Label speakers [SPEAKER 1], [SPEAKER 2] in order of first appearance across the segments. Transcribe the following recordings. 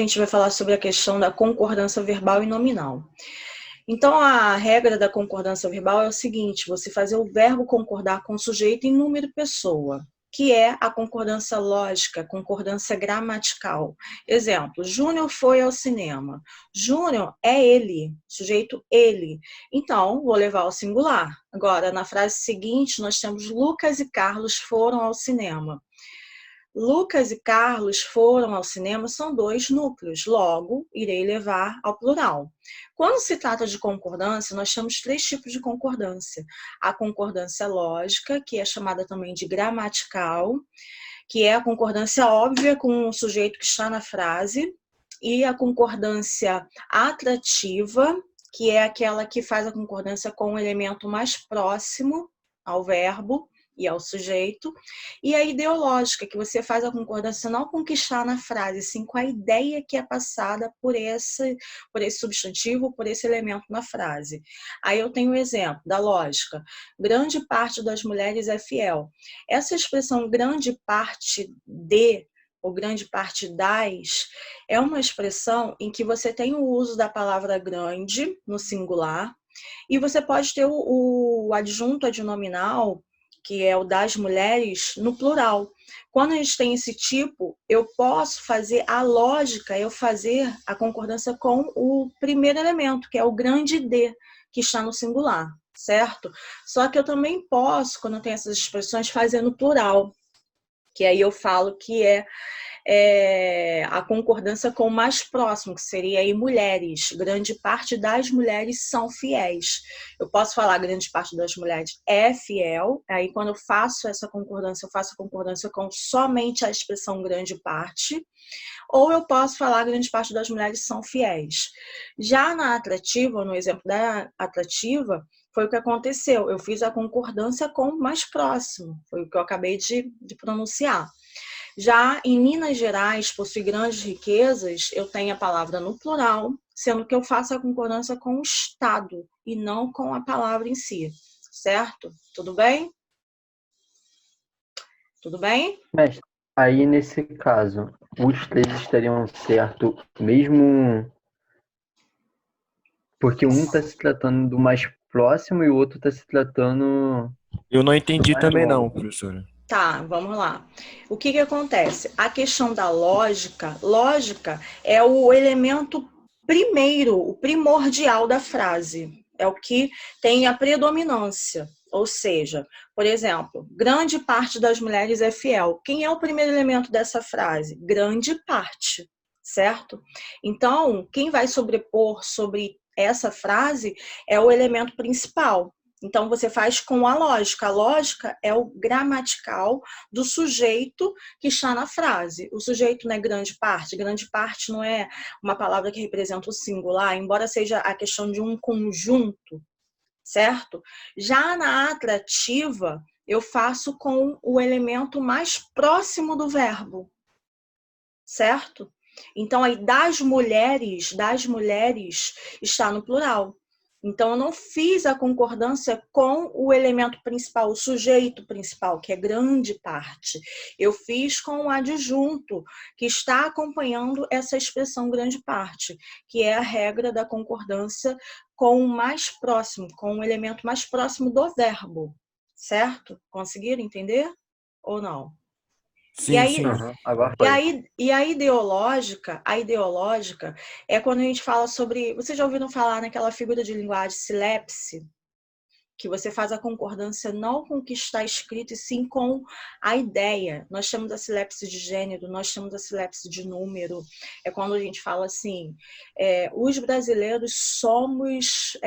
[SPEAKER 1] gente vai falar sobre a questão da concordância verbal e nominal. Então, a regra da concordância verbal é o seguinte: você fazer o verbo concordar com o sujeito em número e pessoa, que é a concordância lógica, concordância gramatical. Exemplo, Júnior foi ao cinema. Júnior é ele, sujeito ele. Então, vou levar ao singular. Agora, na frase seguinte, nós temos Lucas e Carlos foram ao cinema. Lucas e Carlos foram ao cinema são dois núcleos, logo irei levar ao plural. Quando se trata de concordância, nós temos três tipos de concordância. A concordância lógica, que é chamada também de gramatical, que é a concordância óbvia com o sujeito que está na frase, e a concordância atrativa, que é aquela que faz a concordância com o elemento mais próximo ao verbo e ao sujeito, e a ideológica, que você faz a concordância não com o que está na frase, sim com a ideia que é passada por esse substantivo, por esse elemento na frase. Aí eu tenho um exemplo da lógica. Grande parte das mulheres é fiel. Essa expressão grande parte de ou grande parte das é uma expressão em que você tem o uso da palavra grande no singular e você pode ter o adjunto adnominal, que é o das mulheres, no plural. Quando a gente tem esse tipo, eu posso fazer a lógica, eu fazer a concordância com o primeiro elemento, que é o grande D, que está no singular, certo? Só que eu também posso, quando eu tenho essas expressões, fazer no plural, que aí eu falo que é a concordância com o mais próximo, que seria aí mulheres. Grande parte das mulheres são fiéis. Eu posso falar grande parte das mulheres é fiel, aí quando eu faço essa concordância, eu faço a concordância com somente a expressão grande parte, ou eu posso falar grande parte das mulheres são fiéis. Já na atrativa, no exemplo da atrativa, foi o que aconteceu. Eu fiz a concordância com o mais próximo, foi o que eu acabei de pronunciar. Já em Minas Gerais, possui grandes riquezas, eu tenho a palavra no plural, sendo que eu faço a concordância com o Estado e não com a palavra em si, certo? Tudo bem? Tudo bem?
[SPEAKER 2] Mestre, aí nesse caso, os três estariam certo mesmo porque um está se tratando do mais próximo e o outro está se tratando
[SPEAKER 3] Eu não
[SPEAKER 2] do
[SPEAKER 3] entendi
[SPEAKER 2] mais
[SPEAKER 3] também não,
[SPEAKER 2] longo.
[SPEAKER 3] professora.
[SPEAKER 1] Tá, vamos lá. O que acontece? A questão da lógica, lógica é o elemento primeiro, o primordial da frase. É o que tem a predominância. Ou seja, por exemplo, grande parte das mulheres é fiel. Quem é o primeiro elemento dessa frase? Grande parte, certo? Então, quem vai sobrepor sobre essa frase é o elemento principal. Então, você faz com a lógica. A lógica é o gramatical do sujeito que está na frase. O sujeito não é grande parte. Grande parte não é uma palavra que representa o singular, embora seja a questão de um conjunto, certo? Já na atrativa, eu faço com o elemento mais próximo do verbo, certo? Então, aí das mulheres está no plural. Então, eu não fiz a concordância com o elemento principal, o sujeito principal, que é grande parte. Eu fiz com o adjunto, que está acompanhando essa expressão grande parte, que é a regra da concordância com o mais próximo, com o elemento mais próximo do verbo, certo? Conseguiram entender ou não? E
[SPEAKER 3] Sim,
[SPEAKER 1] aí,
[SPEAKER 3] sim.
[SPEAKER 2] Aham, agora
[SPEAKER 1] e
[SPEAKER 2] foi.
[SPEAKER 1] aí, e a ideológica é quando a gente fala sobre. Vocês já ouviram falar naquela figura de linguagem silepse, que você faz a concordância não com o que está escrito, e sim com a ideia. Nós temos a silepse de gênero, nós temos a silepse de número. É quando a gente fala assim: os brasileiros somos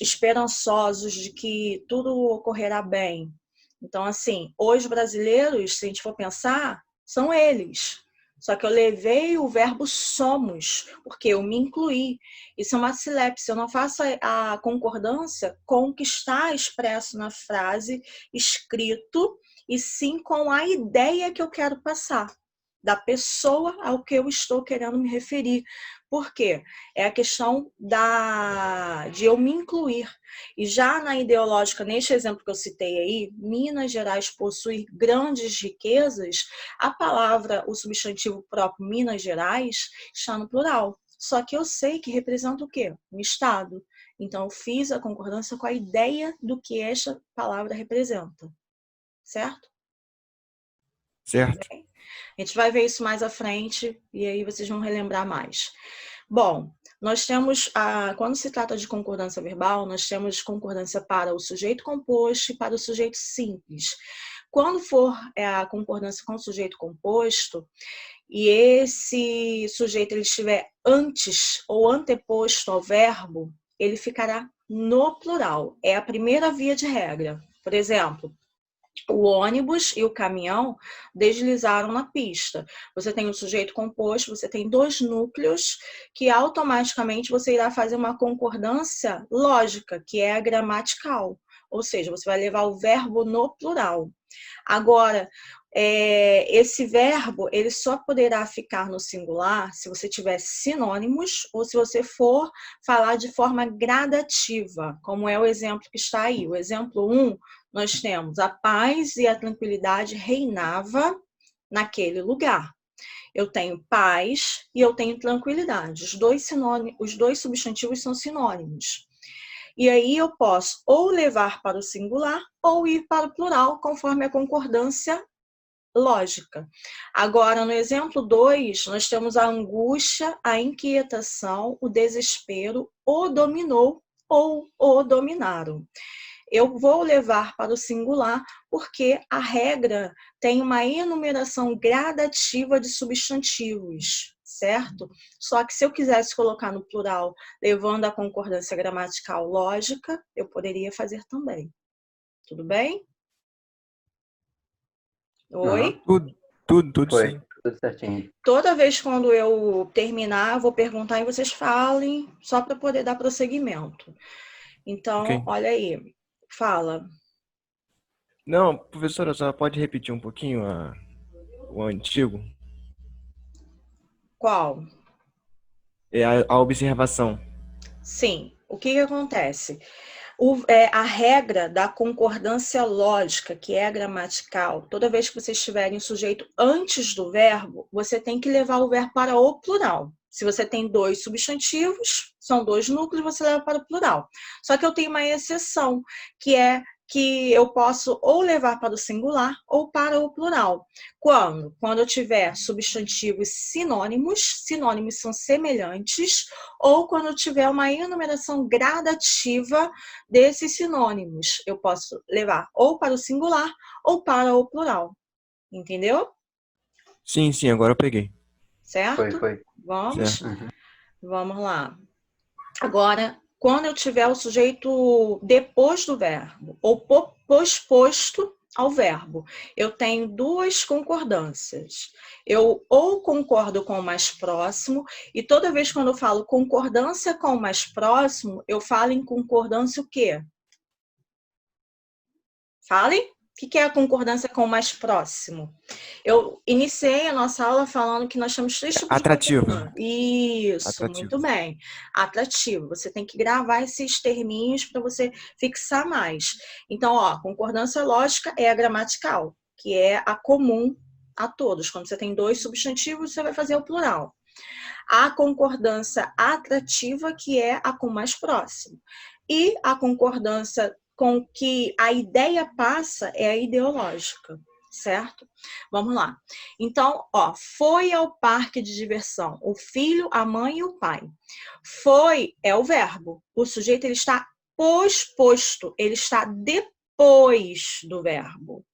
[SPEAKER 1] esperançosos de que tudo ocorrerá bem. Então, assim, os brasileiros, se a gente for pensar, são eles. Só que eu levei o verbo somos, porque eu me incluí. Isso é uma silepse. Eu não faço a concordância com o que está expresso na frase, escrito, e sim com a ideia que eu quero passar. da pessoa ao que eu estou querendo me referir. Por quê? É a questão de eu me incluir. E já na ideológica, neste exemplo que eu citei aí, Minas Gerais possui grandes riquezas, a palavra, o substantivo próprio Minas Gerais, está no plural. Só que eu sei que representa o quê? Um estado. Então, eu fiz a concordância com a ideia do que esta palavra representa. Certo?
[SPEAKER 3] Certo.
[SPEAKER 1] Bem, a gente vai ver isso mais à frente e aí vocês vão relembrar mais. Bom, nós temos, quando se trata de concordância verbal, nós temos concordância para o sujeito composto e para o sujeito simples. Quando for a concordância com o sujeito composto, e esse sujeito ele estiver antes ou anteposto ao verbo, ele ficará no plural. É a primeira via de regra. Por exemplo, o ônibus e o caminhão deslizaram na pista. Você tem um sujeito composto, você tem dois núcleos que automaticamente você irá fazer uma concordância lógica, que é a gramatical. Ou seja, você vai levar o verbo no plural. Agora, esse verbo ele só poderá ficar no singular se você tiver sinônimos ou se você for falar de forma gradativa, como é o exemplo que está aí. O exemplo 1, nós temos a paz e a tranquilidade reinava naquele lugar. Eu tenho paz e eu tenho tranquilidade. Os dois substantivos são sinônimos. E aí eu posso ou levar para o singular ou ir para o plural, conforme a concordância lógica. Agora, no exemplo 2, nós temos a angústia, a inquietação, o desespero, o dominou ou o dominaram. Eu vou levar para o singular porque a regra tem uma enumeração gradativa de substantivos, certo? Só que se eu quisesse colocar no plural, levando a concordância gramatical lógica, eu poderia fazer também. Tudo bem? Oi?
[SPEAKER 3] Tudo
[SPEAKER 2] Foi,
[SPEAKER 3] sim.
[SPEAKER 2] tudo certinho.
[SPEAKER 1] Toda vez quando eu terminar, eu vou perguntar e vocês falem, só para poder dar prosseguimento. Então,
[SPEAKER 3] Ok.
[SPEAKER 1] olha aí, fala.
[SPEAKER 3] Não, professora, só pode repetir um pouquinho o antigo?
[SPEAKER 1] Qual?
[SPEAKER 3] É a observação.
[SPEAKER 1] Sim. O que acontece? A regra da concordância lógica, que é a gramatical, toda vez que vocês tiverem o sujeito antes do verbo, você tem que levar o verbo para o plural. Se você tem dois substantivos, são dois núcleos, você leva para o plural. Só que eu tenho uma exceção, que é que eu posso ou levar para o singular ou para o plural. Quando? Quando eu tiver substantivos sinônimos são semelhantes, ou quando eu tiver uma enumeração gradativa desses sinônimos. Eu posso levar ou para o singular ou para o plural. Entendeu?
[SPEAKER 3] Sim, agora eu peguei.
[SPEAKER 1] Certo?
[SPEAKER 2] Foi.
[SPEAKER 1] Vamos?
[SPEAKER 3] Certo.
[SPEAKER 2] Uhum.
[SPEAKER 1] Vamos lá. Agora, quando eu tiver o sujeito depois do verbo ou posposto ao verbo, eu tenho duas concordâncias. Eu ou concordo com o mais próximo, e toda vez quando eu falo concordância com o mais próximo, eu falo em concordância o quê? Fale. O que é a concordância com o mais próximo? Eu iniciei a nossa aula falando que nós temos três tipos de
[SPEAKER 3] Atrativo.
[SPEAKER 1] concordância. Isso,
[SPEAKER 3] Atrativo.
[SPEAKER 1] muito bem. Atrativo. Você tem que gravar esses terminhos para você fixar mais. Então, ó, concordância lógica é a gramatical, que é a comum a todos. Quando você tem dois substantivos, você vai fazer o plural. A concordância atrativa, que é a com mais próximo. E a concordância com que a ideia passa é a ideológica, certo? Vamos lá. Então, ó, foi ao parque de diversão o filho, a mãe e o pai. Foi é o verbo. O sujeito ele está posposto, ele está depois do verbo.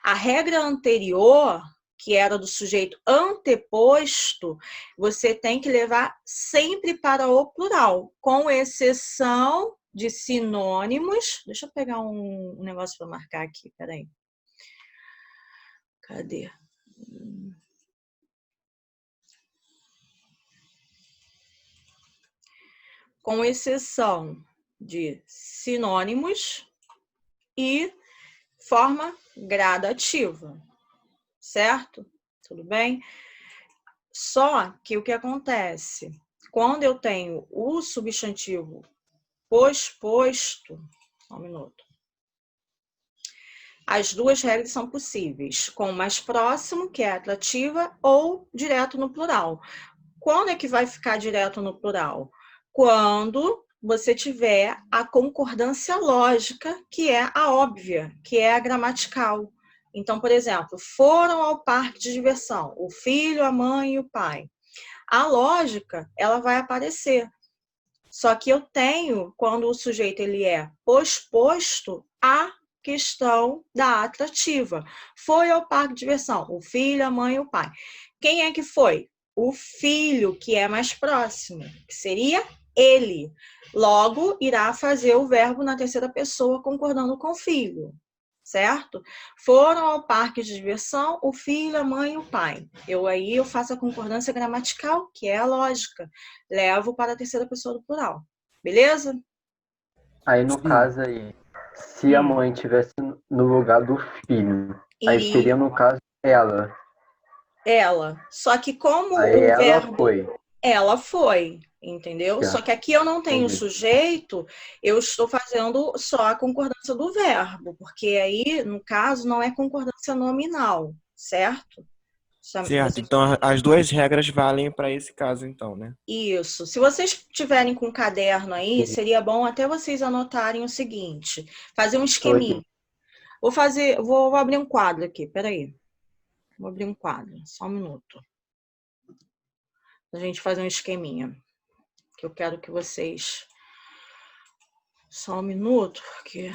[SPEAKER 1] A regra anterior, que era do sujeito anteposto, você tem que levar sempre para o plural, com exceção de sinônimos. Deixa eu pegar um negócio para marcar aqui, peraí. Cadê? Com exceção de sinônimos e forma gradativa, certo? Tudo bem? Só que o que acontece? Quando eu tenho o substantivo posposto, só um minuto. As duas regras são possíveis, com o mais próximo, que é atrativa, ou direto no plural. Quando é que vai ficar direto no plural? Quando você tiver a concordância lógica, que é a óbvia, que é a gramatical. Então, por exemplo, foram ao parque de diversão, o filho, a mãe e o pai. A lógica, ela vai aparecer. Só que eu tenho, quando o sujeito ele é posposto, a questão da atrativa. Foi ao parque de diversão, o filho, a mãe e o pai. Quem é que foi? O filho, que é mais próximo, que seria ele. Logo, irá fazer o verbo na terceira pessoa, concordando com o filho, certo? Foram ao parque de diversão o filho, a mãe e o pai. Eu faço a concordância gramatical, que é a lógica. Levo para a terceira pessoa do plural. Beleza?
[SPEAKER 2] Aí, no
[SPEAKER 3] Sim.
[SPEAKER 2] caso aí, se a mãe estivesse no lugar do filho, aí seria, no caso, ela.
[SPEAKER 1] Ela. Só que como
[SPEAKER 2] Aí
[SPEAKER 1] o
[SPEAKER 2] ela
[SPEAKER 1] verbo...
[SPEAKER 2] foi.
[SPEAKER 1] Ela foi, entendeu?
[SPEAKER 2] Certo.
[SPEAKER 1] Só que aqui eu não tenho
[SPEAKER 2] Entendi.
[SPEAKER 1] sujeito, eu estou fazendo só a concordância do verbo, porque aí, no caso, não é concordância nominal, certo?
[SPEAKER 3] Certo, então as duas regras valem para esse caso, então, né?
[SPEAKER 1] Isso. Se vocês tiverem com um caderno aí,
[SPEAKER 2] Entendi.
[SPEAKER 1] seria bom até vocês anotarem o seguinte, fazer um
[SPEAKER 2] Tô aqui.
[SPEAKER 1] esqueminha. Vou abrir um quadro aqui, peraí. Vou abrir um quadro, só um minuto. A gente fazer um esqueminha, que eu quero que vocês... Só um minuto, porque...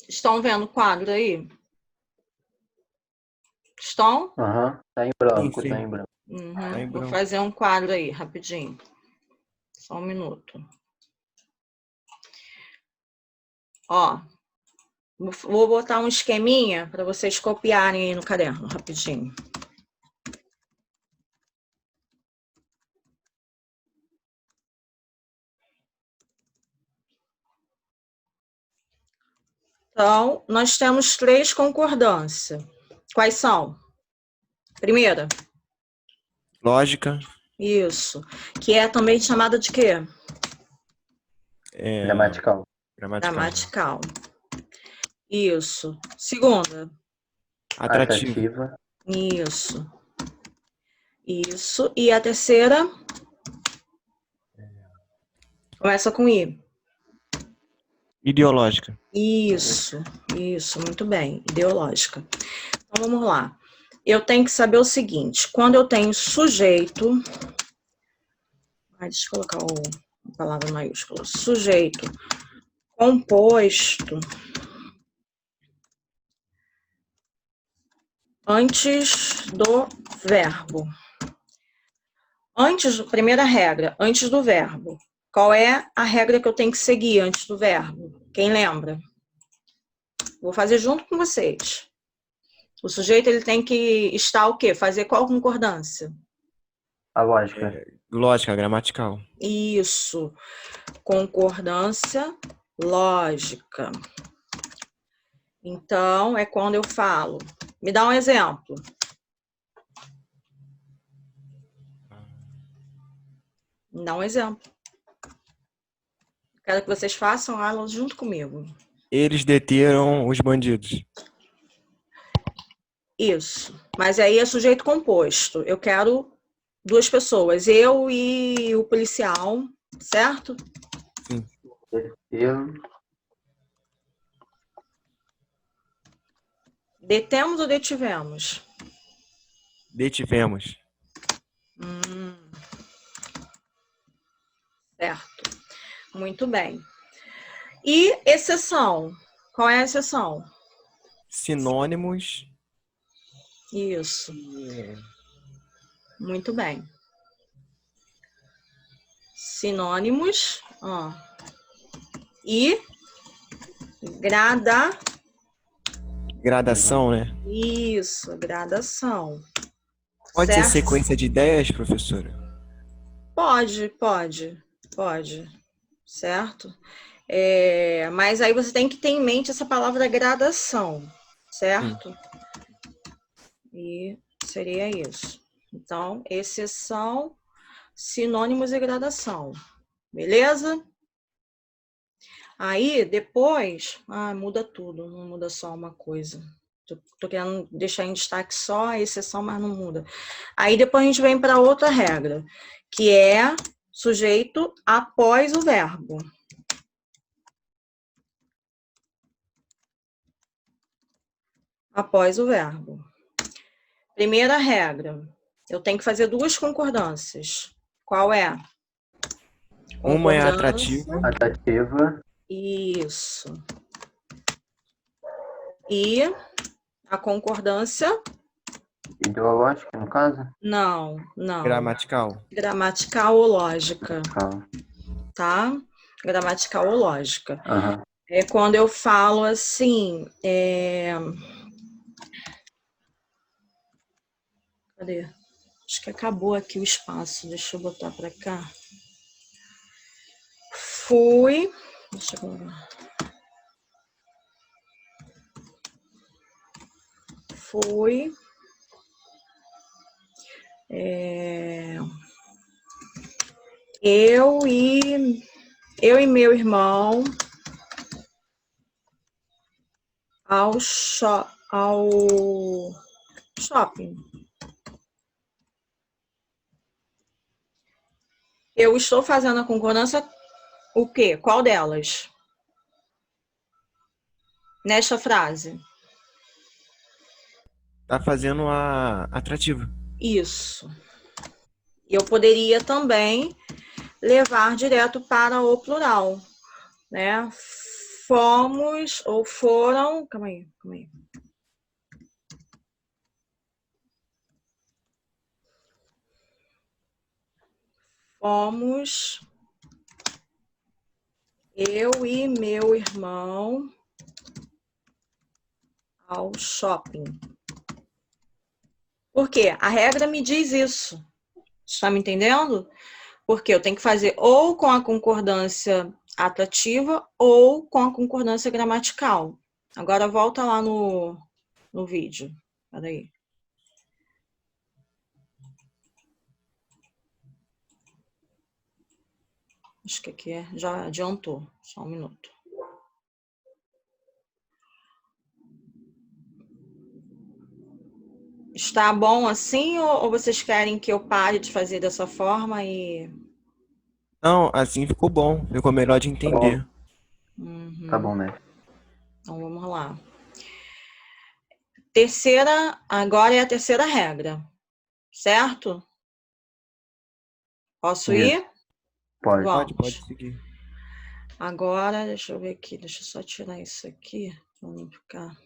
[SPEAKER 1] Estão vendo o quadro aí? Estão?
[SPEAKER 2] Aham, tá em branco,
[SPEAKER 3] Sim.
[SPEAKER 2] tá em branco.
[SPEAKER 1] Uhum.
[SPEAKER 3] Tá em
[SPEAKER 1] Vou
[SPEAKER 3] branco.
[SPEAKER 1] fazer um quadro aí, rapidinho. Só um minuto. Ó, vou botar um esqueminha para vocês copiarem aí no caderno, rapidinho. Então, nós temos 3 concordâncias. Quais são? Primeira.
[SPEAKER 3] Lógica.
[SPEAKER 1] Isso. Que é também chamada de quê?
[SPEAKER 2] Gramatical.
[SPEAKER 1] Gramatical. Isso. Segunda.
[SPEAKER 3] Atrativa.
[SPEAKER 1] Isso. Isso. E a terceira? Começa com I.
[SPEAKER 3] Ideológica.
[SPEAKER 1] Isso, muito bem. Ideológica. Então, vamos lá. Eu tenho que saber o seguinte, quando eu tenho sujeito... deixa eu colocar a palavra maiúscula. Sujeito composto antes do verbo. Primeira regra, antes do verbo. Qual é a regra que eu tenho que seguir antes do verbo? Quem lembra? Vou fazer junto com vocês. O sujeito ele tem que estar o quê? Fazer qual concordância?
[SPEAKER 2] A lógica.
[SPEAKER 3] Lógica, gramatical.
[SPEAKER 1] Isso. Concordância lógica. Então, é quando eu falo. Me dá um exemplo. Me dá um exemplo. Quero que vocês façam aula junto comigo.
[SPEAKER 3] Eles deteram os bandidos.
[SPEAKER 1] Isso. Mas aí é sujeito composto. Eu quero 2 pessoas. Eu e o policial, certo?
[SPEAKER 3] Sim.
[SPEAKER 1] Detemos ou detivemos?
[SPEAKER 3] Detivemos.
[SPEAKER 1] Certo. Muito bem. E exceção? Qual é a exceção?
[SPEAKER 3] Sinônimos.
[SPEAKER 1] Isso. Muito bem. Sinônimos. E
[SPEAKER 3] Gradação, né?
[SPEAKER 1] Isso, gradação.
[SPEAKER 3] Pode
[SPEAKER 1] certo?
[SPEAKER 3] ser sequência de ideias, professora?
[SPEAKER 1] Pode. Pode, certo? Mas aí você tem que ter em mente essa palavra gradação, certo? E seria isso. Então, exceção, sinônimos e gradação. Beleza? Aí, depois, muda tudo, não muda só uma coisa. Tô querendo deixar em destaque só a exceção, mas não muda. Aí, depois a gente vem para outra regra, que é sujeito após o verbo. Após o verbo. Primeira regra, eu tenho que fazer duas concordâncias. Qual é?
[SPEAKER 3] Uma é atrativa.
[SPEAKER 2] Atrativa.
[SPEAKER 1] Isso. E a concordância?
[SPEAKER 2] Ideológica, no caso?
[SPEAKER 1] Não.
[SPEAKER 3] Gramatical.
[SPEAKER 1] Gramatical ou lógica. Tá? Gramatical ou lógica.
[SPEAKER 2] Uhum.
[SPEAKER 1] É quando eu falo assim. Cadê? Acho que acabou aqui o espaço. Deixa eu botar para cá. Fui. Deixa eu ver. Fui. Eu e meu irmão ao shopping. Eu estou fazendo a concordância, o quê? Qual delas? Nesta frase.
[SPEAKER 3] Tá fazendo a atrativa.
[SPEAKER 1] Isso. Eu poderia também levar direto para o plural, né? Fomos ou foram... Calma aí. Fomos eu e meu irmão ao shopping. Por quê? A regra me diz isso. Está me entendendo? Porque eu tenho que fazer ou com a concordância atrativa ou com a concordância gramatical. Agora volta lá no vídeo. Peraí. Acho que aqui já adiantou. Só um minuto. Está bom assim ou vocês querem que eu pare de fazer dessa forma e...
[SPEAKER 3] Não, assim ficou bom. Ficou melhor de entender.
[SPEAKER 2] Tá bom, né?
[SPEAKER 1] Então vamos lá. Agora é a terceira regra, certo? Posso ir?
[SPEAKER 2] Pode.
[SPEAKER 1] Vamos.
[SPEAKER 3] Pode seguir.
[SPEAKER 1] Agora, deixa eu ver aqui, deixa eu só tirar isso aqui, para não ficar...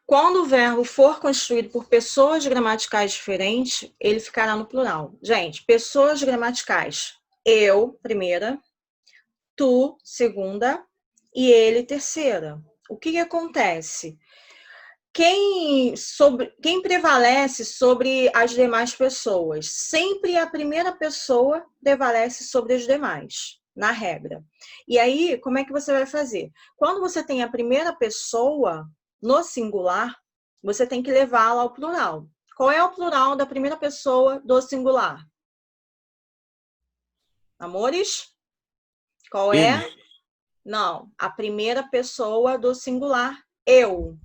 [SPEAKER 1] Quando o verbo for construído por pessoas gramaticais diferentes, ele ficará no plural. Gente, pessoas gramaticais. Eu, primeira, tu, segunda, e ele, terceira. O que acontece? Quem prevalece sobre as demais pessoas? Sempre a primeira pessoa prevalece sobre as demais, na regra. E aí, como é que você vai fazer? Quando você tem a primeira pessoa no singular, você tem que levá-la ao plural. Qual é o plural da primeira pessoa do singular? Amores? Qual é?
[SPEAKER 3] Eles.
[SPEAKER 1] Não, a primeira pessoa do singular, eu.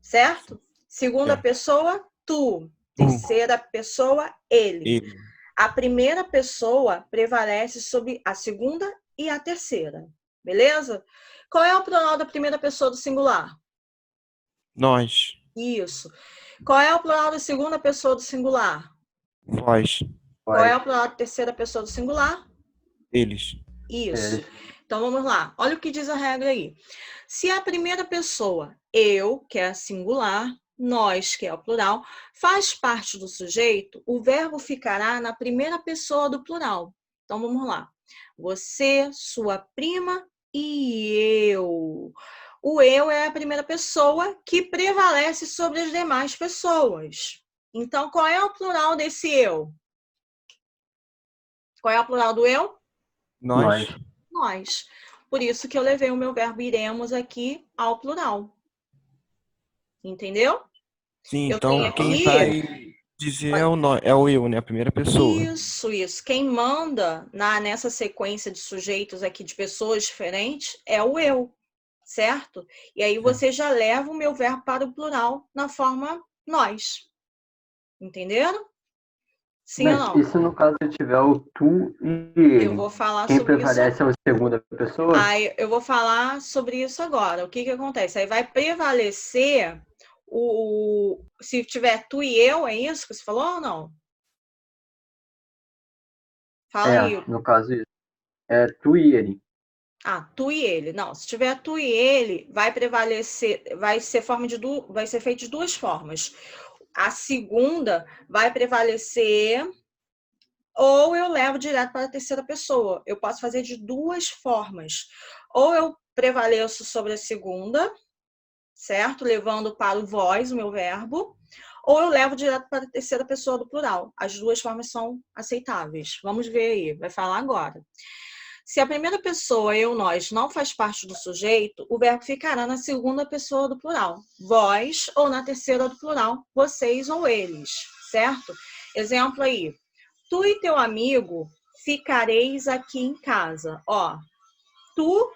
[SPEAKER 1] Certo? Segunda pessoa, tu. Terceira pessoa, ele. A primeira pessoa prevalece sobre a segunda e a terceira. Beleza? Qual é o plural da primeira pessoa do singular?
[SPEAKER 3] Nós.
[SPEAKER 1] Isso. Qual é o plural da segunda pessoa do singular?
[SPEAKER 3] Vós.
[SPEAKER 1] Qual é o plural da terceira pessoa do singular?
[SPEAKER 3] Eles.
[SPEAKER 1] Isso. Então, vamos lá. Olha o que diz a regra aí. Se a primeira pessoa, eu, que é a singular, nós, que é o plural, faz parte do sujeito, o verbo ficará na primeira pessoa do plural. Então, vamos lá. Você, sua prima e eu. O eu é a primeira pessoa que prevalece sobre as demais pessoas. Então, qual é o plural desse eu? Qual é o plural do eu?
[SPEAKER 3] Nós.
[SPEAKER 1] Nós. Por isso que eu levei o meu verbo iremos aqui ao plural. Entendeu?
[SPEAKER 3] Sim,
[SPEAKER 1] Eu tenho
[SPEAKER 3] então quem
[SPEAKER 1] aqui...
[SPEAKER 3] vai dizer é o eu, né? A primeira pessoa.
[SPEAKER 1] Isso. Quem manda nessa sequência de sujeitos aqui, de pessoas diferentes, é o eu, certo? E aí você já leva o meu verbo para o plural na forma nós. Entenderam? Sim ou
[SPEAKER 2] Mas
[SPEAKER 1] não?
[SPEAKER 2] e se no caso tiver o tu e ele?
[SPEAKER 1] Eu vou falar
[SPEAKER 2] Quem
[SPEAKER 1] sobre isso.
[SPEAKER 2] prevalece é a segunda pessoa?
[SPEAKER 1] Aí eu vou falar sobre isso agora. O que acontece? Aí vai prevalecer se tiver tu e eu, é isso que você falou ou não? Fala aí.
[SPEAKER 2] No caso isso. É tu e ele.
[SPEAKER 1] Tu e ele. Não, se tiver tu e ele, vai prevalecer, vai ser feito de duas formas. A segunda vai prevalecer ou eu levo direto para a terceira pessoa. Eu posso fazer de duas formas. Ou eu prevaleço sobre a segunda, certo? Levando para o vós, o meu verbo, ou eu levo direto para a terceira pessoa do plural. As duas formas são aceitáveis. Vamos ver aí, vai falar agora. Se a primeira pessoa, eu, nós, não faz parte do sujeito, o verbo ficará na segunda pessoa do plural. Vós, ou na terceira do plural, vocês ou eles, certo? Exemplo aí. Tu e teu amigo ficareis aqui em casa. Ó, tu,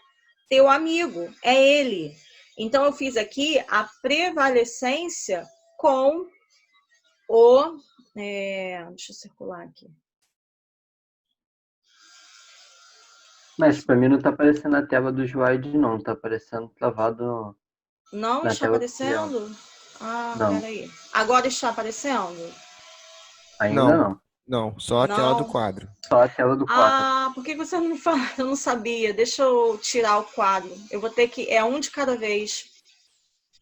[SPEAKER 1] teu amigo, é ele. Então, eu fiz aqui a prevalecência com o... deixa eu circular aqui.
[SPEAKER 2] Mas pra mim não tá aparecendo a tela do slide, não. Tá aparecendo travado
[SPEAKER 1] Não
[SPEAKER 2] na
[SPEAKER 1] está
[SPEAKER 2] tela do cliente.
[SPEAKER 1] aparecendo?
[SPEAKER 2] Não,
[SPEAKER 1] Peraí. Agora está aparecendo?
[SPEAKER 2] ainda
[SPEAKER 3] Não,
[SPEAKER 2] não.
[SPEAKER 3] não, só a tela do
[SPEAKER 1] Não.
[SPEAKER 3] quadro.
[SPEAKER 2] Só a tela do quadro.
[SPEAKER 1] Por que você não me fala? Eu não sabia. Deixa eu tirar o quadro. Eu vou ter que... É um de cada vez.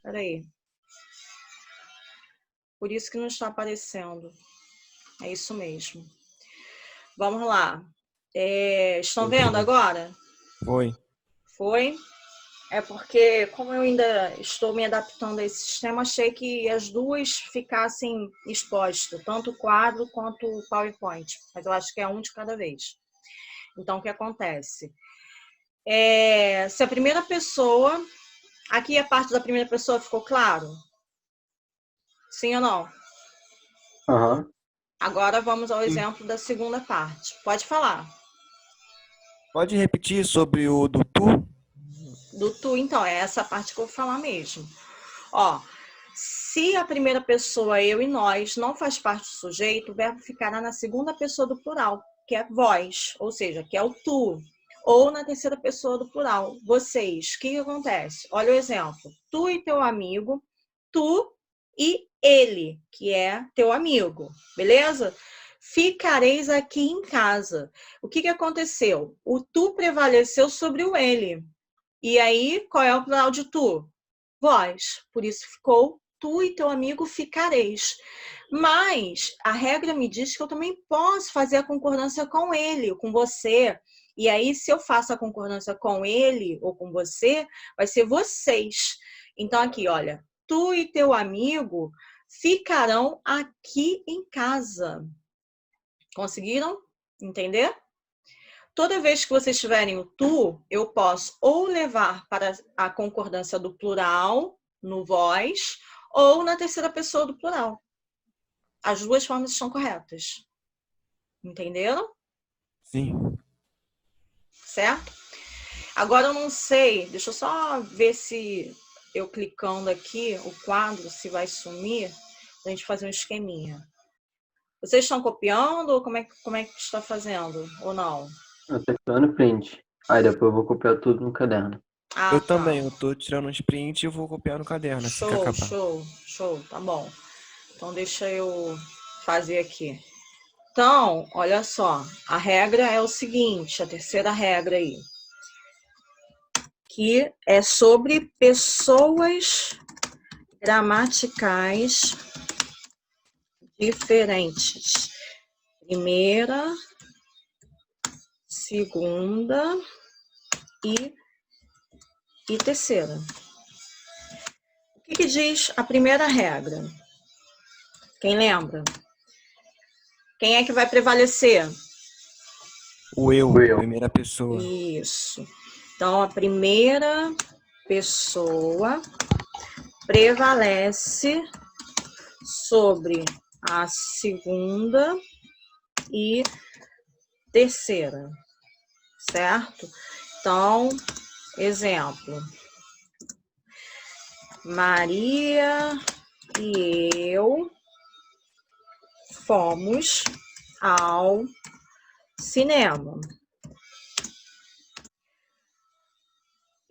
[SPEAKER 1] Peraí. Por isso que não está aparecendo. É isso mesmo. Vamos lá. Estão vendo agora?
[SPEAKER 3] Foi.
[SPEAKER 1] Foi? É porque, como eu ainda estou me adaptando a esse sistema, achei que as duas ficassem expostas, tanto o quadro quanto o PowerPoint. Mas eu acho que é um de cada vez. Então, o que acontece? Se a primeira pessoa... Aqui a parte da primeira pessoa ficou claro? Sim ou não?
[SPEAKER 2] Aham.
[SPEAKER 1] Agora vamos ao exemplo da segunda parte. Pode falar.
[SPEAKER 3] Pode repetir sobre o do tu?
[SPEAKER 1] Do tu, então, é essa parte que eu vou falar mesmo. Ó, se a primeira pessoa, eu e nós, não faz parte do sujeito, o verbo ficará na segunda pessoa do plural, que é vós, ou seja, que é o tu. Ou na terceira pessoa do plural, vocês. O que acontece? Olha o exemplo. Tu e teu amigo, tu e ele, que é teu amigo, beleza? Ficareis aqui em casa. O que aconteceu? O tu prevaleceu sobre o ele. E aí, qual é o plural de tu? Vós. Por isso ficou tu e teu amigo ficareis. Mas a regra me diz que eu também posso fazer a concordância com ele, com você. E aí, se eu faço a concordância com ele ou com você, vai ser vocês. Então, aqui, olha. Tu e teu amigo ficarão aqui em casa. Conseguiram entender? Toda vez que vocês tiverem o tu, eu posso ou levar para a concordância do plural, no vós, ou na terceira pessoa do plural. As duas formas estão corretas. Entenderam?
[SPEAKER 3] Sim.
[SPEAKER 1] Certo? Agora eu não sei, deixa eu só ver se eu clicando aqui, o quadro, se vai sumir, pra gente fazer um esqueminha. Vocês estão copiando ou como é que está fazendo? Ou não?
[SPEAKER 2] Eu tô tirando print. Aí depois eu vou copiar tudo no caderno.
[SPEAKER 3] Eu
[SPEAKER 1] Tá.
[SPEAKER 3] também, eu tô tirando uns print e vou copiar no caderno assim que
[SPEAKER 1] Show,
[SPEAKER 3] acabar.
[SPEAKER 1] show, show, tá bom. Então, deixa eu fazer aqui. Então, olha só, a regra é o seguinte, a terceira regra aí, que é sobre pessoas gramaticais diferentes. Primeira, segunda e terceira. que diz a primeira regra? Quem lembra? Quem é que vai prevalecer?
[SPEAKER 3] O eu,
[SPEAKER 2] O eu.
[SPEAKER 3] primeira pessoa.
[SPEAKER 1] Isso. Então, a primeira pessoa prevalece sobre a segunda e terceira, certo? Então, exemplo. Maria e eu fomos ao cinema.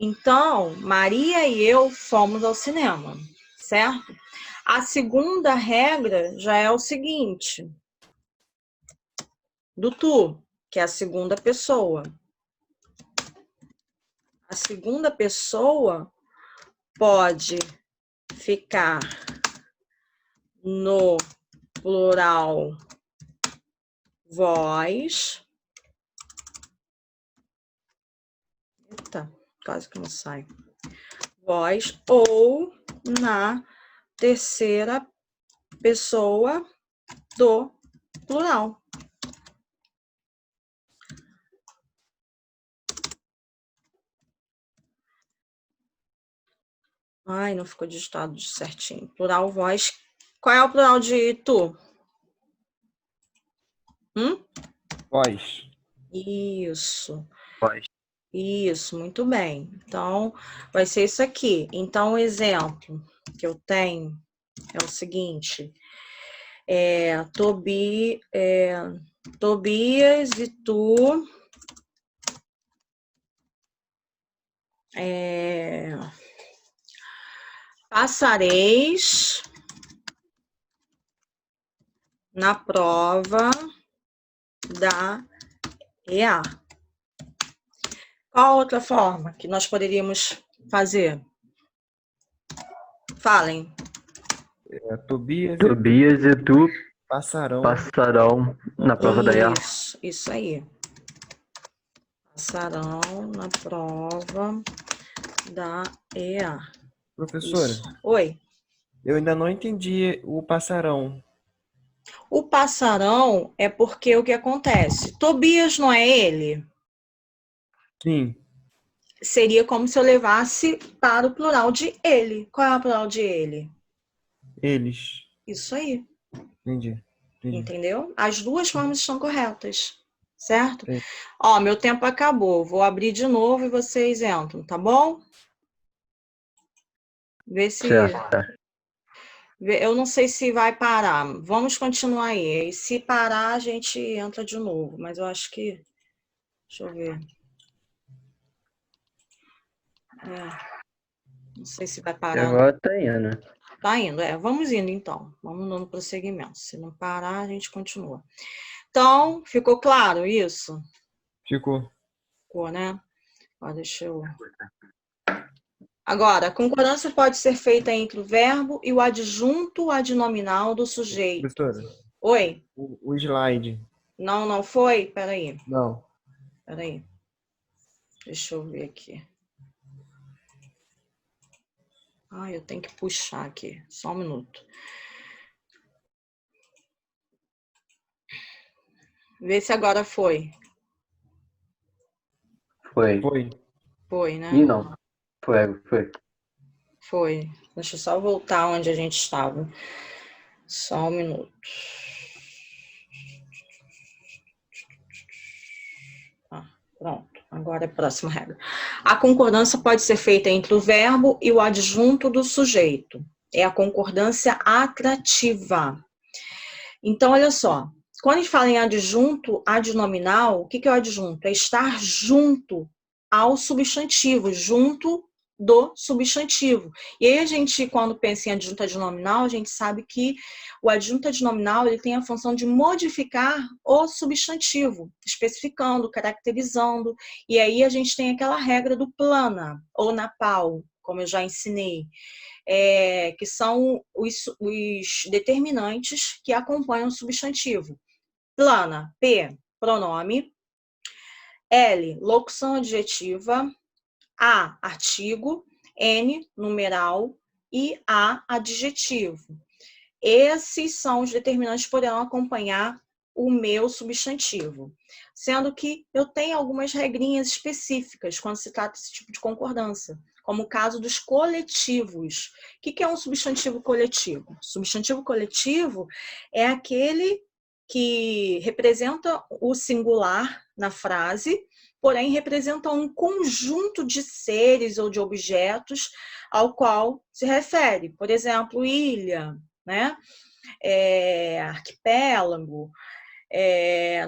[SPEAKER 1] Então, Maria e eu fomos ao cinema, certo? A segunda regra já é o seguinte, do tu, que é a segunda pessoa. A segunda pessoa pode ficar no plural vós. Eita, quase que não sai. Vós ou na terceira pessoa do plural. Ai, não ficou digitado certinho. Plural vós. Qual é o plural de tu?
[SPEAKER 3] Vós.
[SPEAKER 1] Isso.
[SPEAKER 2] Vós.
[SPEAKER 1] Isso, muito bem. Então, vai ser isso aqui. Então, o exemplo que eu tenho é o seguinte. Tobias e tu passareis na prova da EA. Qual outra forma que nós poderíamos fazer? Falem.
[SPEAKER 3] Tobias
[SPEAKER 2] E tu
[SPEAKER 3] passarão
[SPEAKER 2] na prova da IA.
[SPEAKER 1] Isso aí. Passarão na prova da EA.
[SPEAKER 3] Professora,
[SPEAKER 1] Isso. Oi.
[SPEAKER 3] eu ainda não entendi o passarão.
[SPEAKER 1] O passarão é porque o que acontece? Tobias não é ele?
[SPEAKER 3] Sim,
[SPEAKER 1] Seria como se eu levasse para o plural de ele. Qual é o plural de ele?
[SPEAKER 3] eles.
[SPEAKER 1] Isso aí.
[SPEAKER 3] Entendi.
[SPEAKER 1] Entendeu? As duas formas estão corretas, certo?
[SPEAKER 3] Sim.
[SPEAKER 1] Ó, meu tempo acabou. Vou abrir de novo e vocês entram, tá bom? Vê se...
[SPEAKER 2] Certo.
[SPEAKER 1] Eu não sei se vai parar. Vamos continuar aí. E se parar, a gente entra de novo. Mas eu acho que... Deixa eu ver. Não sei se vai
[SPEAKER 2] E
[SPEAKER 1] parar.
[SPEAKER 2] agora tá indo.
[SPEAKER 1] Tá indo, vamos indo então. Vamos dando prosseguimento. Se não parar, a gente continua. Então, ficou claro isso?
[SPEAKER 3] Ficou.
[SPEAKER 1] Ficou, né? Ó, deixa eu... Agora, a concordância pode ser feita entre o verbo e o adjunto adnominal do sujeito.
[SPEAKER 3] Professora,
[SPEAKER 1] Oi?
[SPEAKER 3] o slide.
[SPEAKER 1] Não foi? Peraí.
[SPEAKER 3] Não.
[SPEAKER 1] Peraí. Deixa eu ver aqui. Ah, eu tenho que puxar aqui. Só um minuto. Vê se agora foi.
[SPEAKER 2] Foi.
[SPEAKER 1] Foi, né?
[SPEAKER 2] Ih, não. Foi.
[SPEAKER 1] Foi. Deixa eu só voltar onde a gente estava. Só um minuto. Pronto. Agora é a próxima regra. A concordância pode ser feita entre o verbo e o adjunto do sujeito. É a concordância atrativa. Então, olha só. Quando a gente fala em adjunto adnominal, o que é o adjunto? É estar junto ao substantivo, junto do substantivo. E aí a gente, quando pensa em adjunto adnominal, a gente sabe que o adjunto adnominal ele tem a função de modificar o substantivo, especificando, caracterizando. E aí a gente tem aquela regra do plana, ou napal, como eu já ensinei. Que são os determinantes que acompanham o substantivo. Plana, P, pronome. L, locução adjetiva. A, artigo. N, numeral. e a adjetivo. Esses são os determinantes que poderão acompanhar o meu substantivo. Sendo que eu tenho algumas regrinhas específicas quando se trata desse tipo de concordância, como o caso dos coletivos. O que é um substantivo coletivo? Substantivo coletivo é aquele que representa o singular na frase, porém representa um conjunto de seres ou de objetos ao qual se refere. Por exemplo, ilha, né? Arquipélago.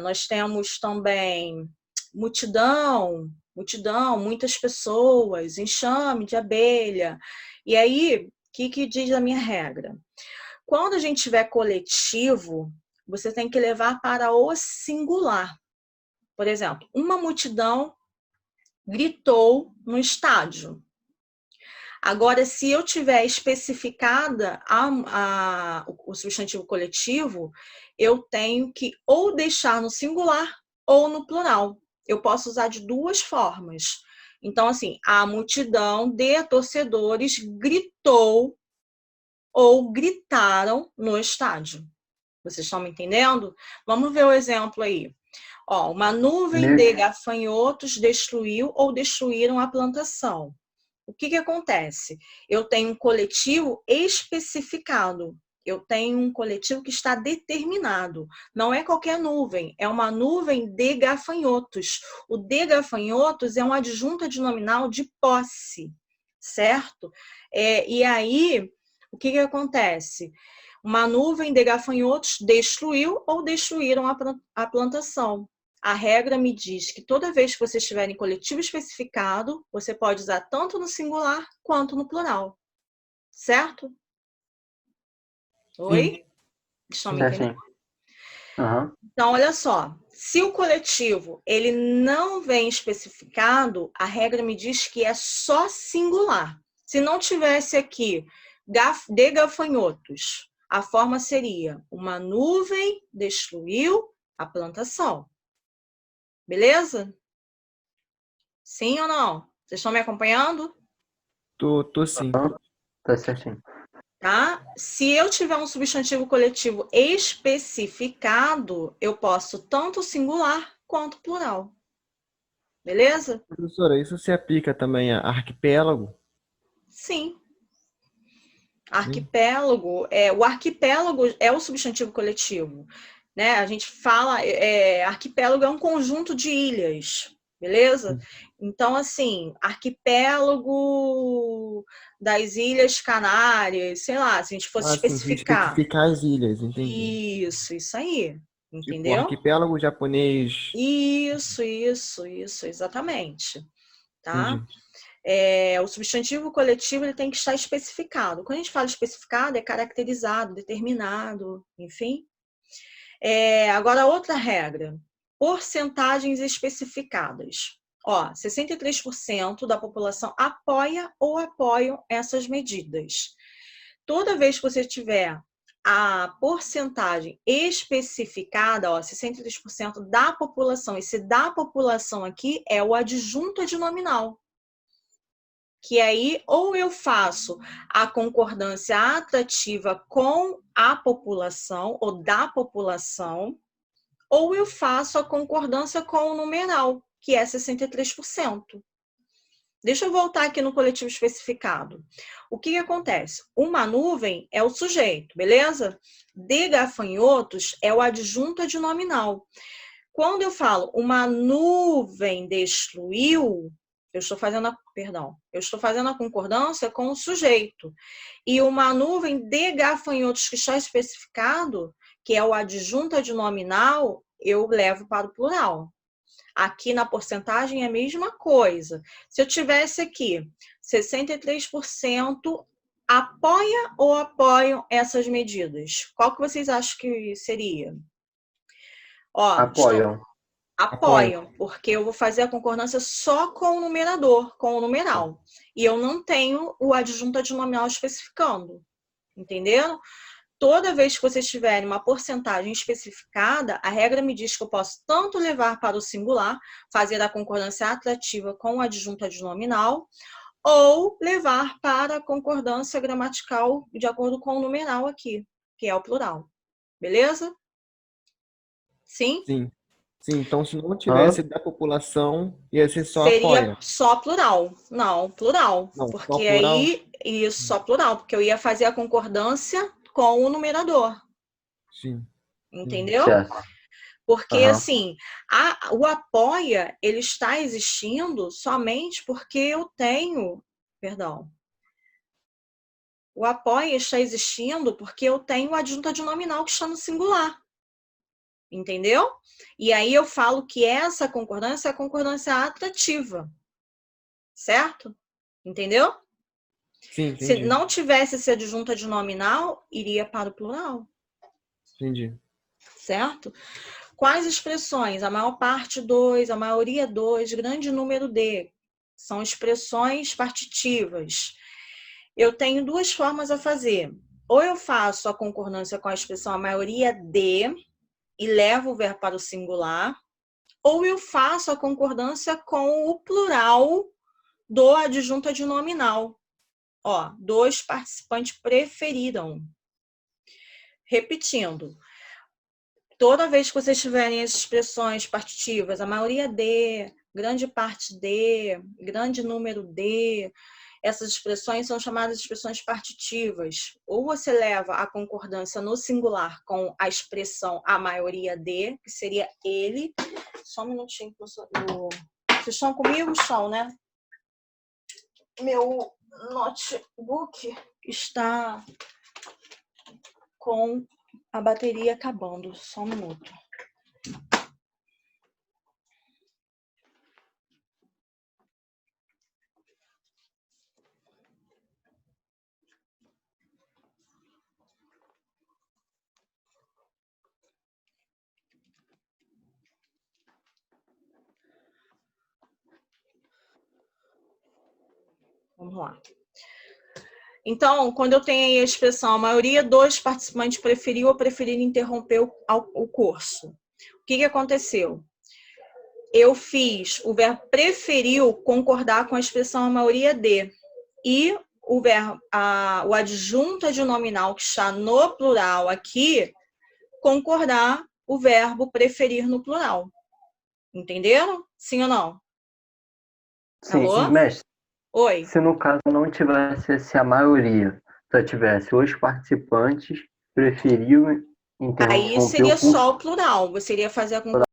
[SPEAKER 1] Nós temos também multidão, muitas pessoas, enxame de abelha. E aí, o que diz a minha regra? Quando a gente tiver coletivo, você tem que levar para o singular. Por exemplo, uma multidão gritou no estádio. Agora, se eu tiver especificada o substantivo coletivo, eu tenho que ou deixar no singular ou no plural. Eu posso usar de duas formas. Então, assim, a multidão de torcedores gritou ou gritaram no estádio. Vocês estão me entendendo? Vamos ver o exemplo aí. Uma nuvem de gafanhotos destruiu ou destruíram a plantação. O que acontece? Eu tenho um coletivo especificado. Eu tenho um coletivo que está determinado. Não é qualquer nuvem, é uma nuvem de gafanhotos. O de gafanhotos é um adjunto adnominal de posse, certo? E aí, o que acontece? Uma nuvem de gafanhotos destruiu ou destruíram a plantação. A regra me diz que toda vez que você estiver em coletivo especificado, você pode usar tanto no singular quanto no plural. Certo? Oi? Estão me entendendo?
[SPEAKER 2] Uhum.
[SPEAKER 1] Então, olha só. Se o coletivo ele não vem especificado, a regra me diz que é só singular. Se não tivesse aqui de gafanhotos, a forma seria: uma nuvem destruiu a plantação. Beleza? Sim ou não? Vocês estão me acompanhando?
[SPEAKER 3] Tô sim.
[SPEAKER 2] Tá certinho.
[SPEAKER 1] Tá? Se eu tiver um substantivo coletivo especificado, eu posso tanto singular quanto plural. Beleza?
[SPEAKER 3] Professora, isso se aplica também a arquipélago?
[SPEAKER 1] Sim. Arquipélago, o arquipélago é o substantivo coletivo. Né? A gente fala, arquipélago é um conjunto de ilhas, beleza? Então, assim, arquipélago das Ilhas Canárias, sei lá, se a gente fosse especificar.
[SPEAKER 3] Especificar as ilhas, entendi.
[SPEAKER 1] Isso aí,
[SPEAKER 3] Tipo,
[SPEAKER 1] entendeu?
[SPEAKER 3] arquipélago japonês.
[SPEAKER 1] Isso, exatamente. Tá?
[SPEAKER 3] Entendi.
[SPEAKER 1] O substantivo coletivo ele tem que estar especificado. Quando a gente fala especificado, é caracterizado, determinado, enfim. Agora, outra regra. Porcentagens especificadas. 63% da população apoia ou apoiam essas medidas. Toda vez que você tiver a porcentagem especificada, 63% da população, esse da população aqui é o adjunto adnominal. Que aí, ou eu faço a concordância atrativa com a população, ou da população, ou eu faço a concordância com o numeral, que é 63%. Deixa eu voltar aqui no coletivo especificado. O que acontece? Uma nuvem é o sujeito, beleza? De gafanhotos é o adjunto adnominal. Quando eu falo uma nuvem destruiu, eu estou fazendo a concordância com o sujeito. E uma nuvem de gafanhotos que está especificado, que é o adjunto adnominal, eu levo para o plural. Aqui na porcentagem é a mesma coisa. Se eu tivesse aqui 63% apoia ou apoiam essas medidas, qual que vocês acham que seria?
[SPEAKER 2] Apoiam.
[SPEAKER 1] Apoiam, porque eu vou fazer a concordância só com o numerador, com o numeral. E eu não tenho o adjunto adnominal especificando. Entenderam? Toda vez que vocês tiverem uma porcentagem especificada, a regra me diz que eu posso tanto levar para o singular, fazer a concordância atrativa com o adjunto adnominal, ou levar para a concordância gramatical de acordo com o numeral aqui, que é o plural. Beleza? Sim?
[SPEAKER 3] Sim. Sim, então se não tivesse da população, ia ser só
[SPEAKER 1] Seria
[SPEAKER 3] apoia.
[SPEAKER 1] só plural. Não, plural.
[SPEAKER 3] Não, só
[SPEAKER 1] Porque
[SPEAKER 3] plural?
[SPEAKER 1] aí, isso, só plural, porque eu ia fazer a concordância com o numerador.
[SPEAKER 3] Sim.
[SPEAKER 1] Entendeu?
[SPEAKER 2] Certo.
[SPEAKER 1] Porque,
[SPEAKER 2] Aham.
[SPEAKER 1] assim, o apoia, ele está existindo somente porque eu tenho, perdão, o apoia está existindo porque eu tenho a adjunta de nominal que está no singular. Entendeu? E aí eu falo que essa concordância é a concordância atrativa. Certo? Entendeu?
[SPEAKER 3] Sim,
[SPEAKER 1] Se
[SPEAKER 3] entendi.
[SPEAKER 1] não tivesse esse adjunta de nominal, iria para o plural.
[SPEAKER 3] Entendi.
[SPEAKER 1] Certo? Quais expressões? A maior parte, dois, a maioria, dois, grande número de. São expressões partitivas. Eu tenho duas formas a fazer. Ou eu faço a concordância com a expressão a maioria de e levo o verbo para o singular, ou eu faço a concordância com o plural do adjunta de nominal. Ó, dois participantes preferiram. Repetindo, toda vez que vocês tiverem as expressões partitivas, a maioria de, grande parte de, grande número de, essas expressões são chamadas de expressões partitivas. Ou você leva a concordância no singular com a expressão a maioria de, que seria ele. Só um minutinho. Vocês estão comigo? Estão, né? Meu notebook está com a bateria acabando. Só um minuto. Vamos lá. Então, quando eu tenho aí a expressão, a maioria dos participantes preferiu ou preferiram interromper o curso. O que aconteceu? Eu fiz o verbo preferiu concordar com a expressão a maioria de. E o verbo, o adjunta de nominal que está no plural aqui, concordar o verbo preferir no plural. Entenderam? Sim ou não?
[SPEAKER 2] Sim,
[SPEAKER 1] Alô?
[SPEAKER 2] mestre.
[SPEAKER 1] Oi.
[SPEAKER 2] Se no caso não tivesse a maioria, só tivesse os participantes preferiam
[SPEAKER 1] Aí
[SPEAKER 2] interromper
[SPEAKER 1] seria
[SPEAKER 2] o curso.
[SPEAKER 1] só o plural. Você iria fazer a concordância